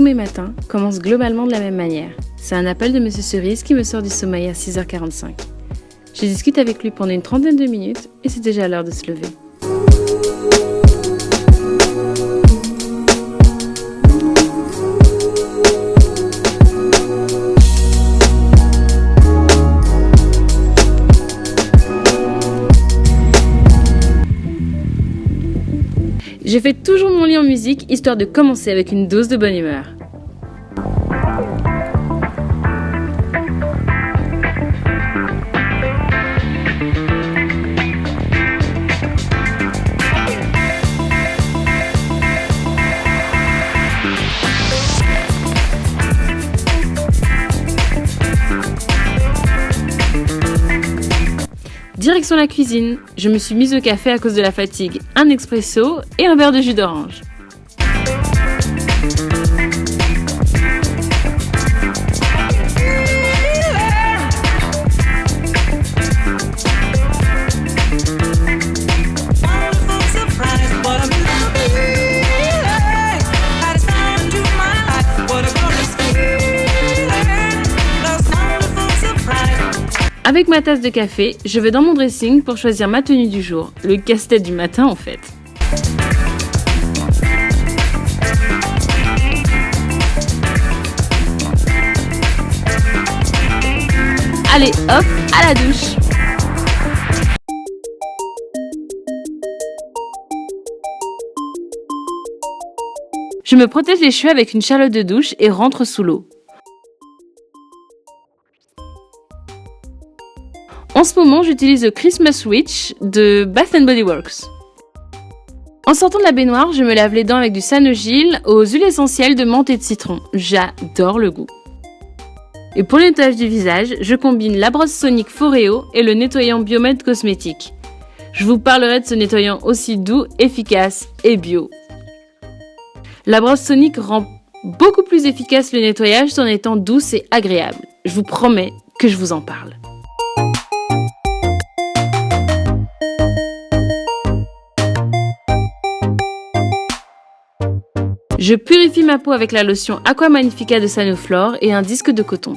mes matins commencent globalement de la même manière. C'est un appel de Monsieur Cerise qui me sort du sommeil à 6h45. Je discute avec lui pendant une trentaine de minutes et c'est déjà l'heure de se lever. Je fais toujours mon lit en musique, histoire de commencer avec une dose de bonne humeur. Direction la cuisine, je me suis mise au café à cause de la fatigue, un expresso et un verre de jus d'orange. Avec ma tasse de café, je vais dans mon dressing pour choisir ma tenue du jour, le casse-tête du matin en fait. Allez hop, à la douche! Je me protège les cheveux avec une charlotte de douche et rentre sous l'eau. En ce moment, j'utilise le Christmas Witch de Bath & Body Works. En sortant de la baignoire, je me lave les dents avec du Sanogyl aux huiles essentielles de menthe et de citron. J'adore le goût. Et pour le nettoyage du visage, je combine la brosse sonique Foreo et le nettoyant Biomed Cosmétique. Je vous parlerai de ce nettoyant aussi doux, efficace et bio. La brosse sonique rend beaucoup plus efficace le nettoyage tout en étant douce et agréable. Je vous promets que je vous en parle. Je purifie ma peau avec la lotion Aqua Magnifica de Sanoflore et un disque de coton.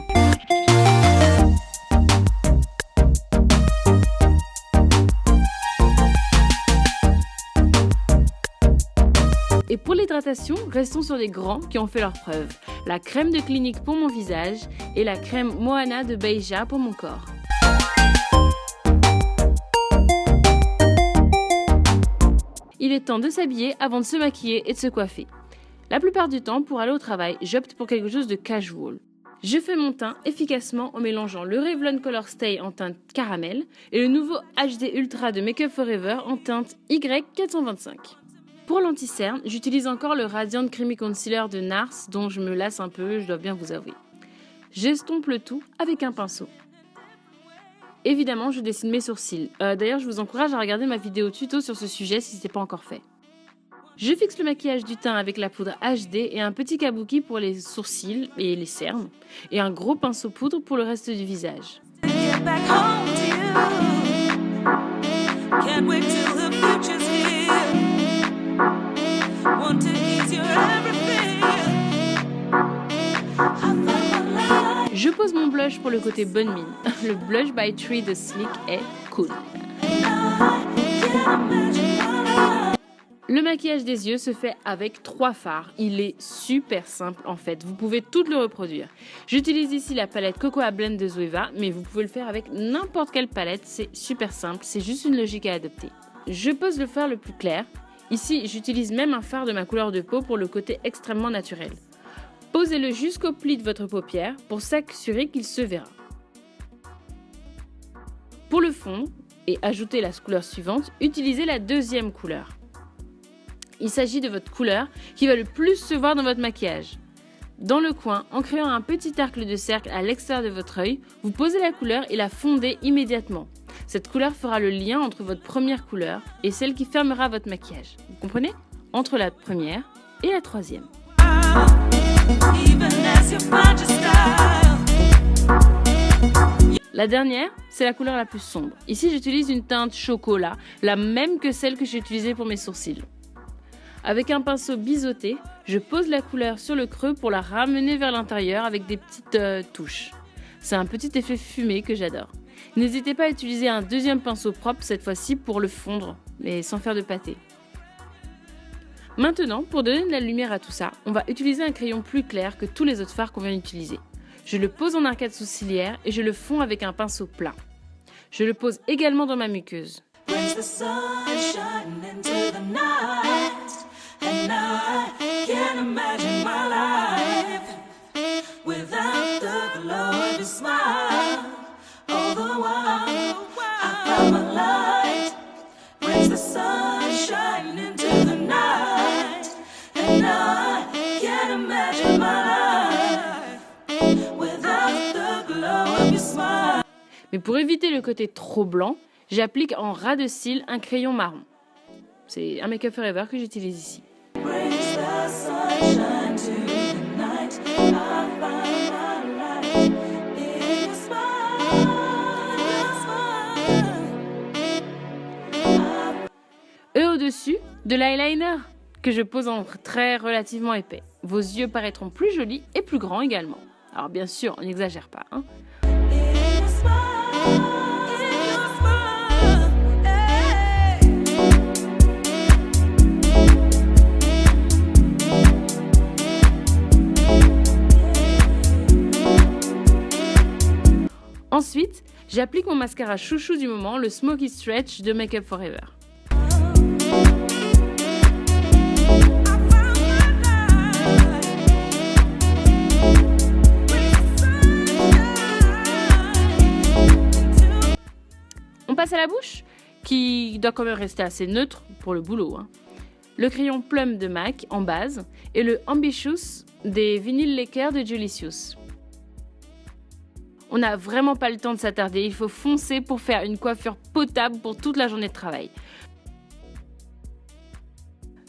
Et pour l'hydratation, restons sur des grands qui ont fait leurs preuves. La crème de Clinique pour mon visage et la crème Moana de Beija pour mon corps. Il est temps de s'habiller avant de se maquiller et de se coiffer. La plupart du temps, pour aller au travail, j'opte pour quelque chose de casual. Je fais mon teint efficacement en mélangeant le Revlon Color Stay en teinte caramel et le nouveau HD Ultra de Make Up Forever en teinte Y425. Pour l'anti-cerne, j'utilise encore le Radiant Creamy Concealer de NARS dont je me lasse un peu, je dois bien vous avouer. J'estompe le tout avec un pinceau. Évidemment, je dessine mes sourcils. D'ailleurs, je vous encourage à regarder ma vidéo tuto sur ce sujet si ce n'est pas encore fait. Je fixe le maquillage du teint avec la poudre HD et un petit kabuki pour les sourcils et les cernes, et un gros pinceau poudre pour le reste du visage. Je pose mon blush pour le côté bonne mine. Le Blush by Tree de Sleek est cool. Le maquillage des yeux se fait avec 3 fards. Il est super simple en fait, vous pouvez tout le reproduire. J'utilise ici la palette Cocoa Blend de Zoeva, mais vous pouvez le faire avec n'importe quelle palette, c'est super simple, c'est juste une logique à adopter. Je pose le fard le plus clair. Ici, j'utilise même un fard de ma couleur de peau pour le côté extrêmement naturel. Posez-le jusqu'au pli de votre paupière pour s'assurer qu'il se verra. Pour le fondre et ajouter la couleur suivante, utilisez la deuxième couleur. Il s'agit de votre couleur qui va le plus se voir dans votre maquillage. Dans le coin, en créant un petit arc de cercle à l'extérieur de votre œil, vous posez la couleur et la fondez immédiatement. Cette couleur fera le lien entre votre première couleur et celle qui fermera votre maquillage. Vous comprenez ? Entre la première et la troisième. La dernière, c'est la couleur la plus sombre. Ici, j'utilise une teinte chocolat, la même que celle que j'ai utilisée pour mes sourcils. Avec un pinceau biseauté, je pose la couleur sur le creux pour la ramener vers l'intérieur avec des petites touches. C'est un petit effet fumé que j'adore. N'hésitez pas à utiliser un deuxième pinceau propre cette fois-ci pour le fondre, mais sans faire de pâté. Maintenant, pour donner de la lumière à tout ça, on va utiliser un crayon plus clair que tous les autres fards qu'on vient d'utiliser. Je le pose en arcade sourcilière et je le fonds avec un pinceau plat. Je le pose également dans ma muqueuse. Mais pour éviter le côté trop blanc, j'applique en ras de cils un crayon marron. C'est un Make Up For Ever que j'utilise ici. Et au-dessus, de l'eyeliner que je pose en trait relativement épais. Vos yeux paraîtront plus jolis et plus grands également. Alors bien sûr, on n'exagère pas, hein. Ensuite, j'applique mon mascara chouchou du moment, le Smoky Stretch de Make Up For Ever. On passe à la bouche, qui doit quand même rester assez neutre pour le boulot, hein. Le crayon Plum de MAC en base et le Ambitious des Vinyl Lacquer de Julicious. On n'a vraiment pas le temps de s'attarder, il faut foncer pour faire une coiffure potable pour toute la journée de travail.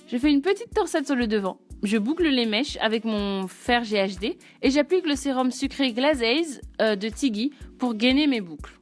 Je fais une petite torsade sur le devant, je boucle les mèches avec mon fer GHD et j'applique le sérum sucré Glaze de Tiggy pour gainer mes boucles.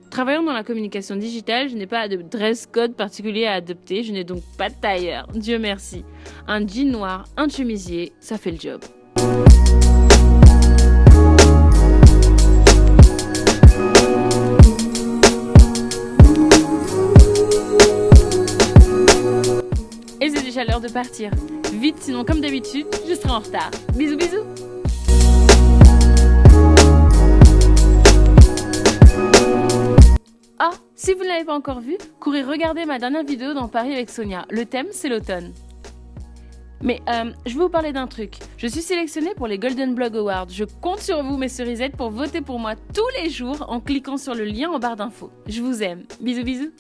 Travaillant dans la communication digitale, je n'ai pas de dress code particulier à adopter, je n'ai donc pas de tailleur, Dieu merci. Un jean noir, un chemisier, ça fait le job. Et c'est déjà l'heure de partir. Vite, sinon comme d'habitude, je serai en retard. Bisous bisous. Ah, si vous ne l'avez pas encore vu, courez regarder ma dernière vidéo dans Paris avec Sonia. Le thème, c'est l'automne. Mais je vais vous parler d'un truc. Je suis sélectionnée pour les Golden Blog Awards. Je compte sur vous, mes cerisettes, pour voter pour moi tous les jours en cliquant sur le lien en barre d'infos. Je vous aime. Bisous bisous.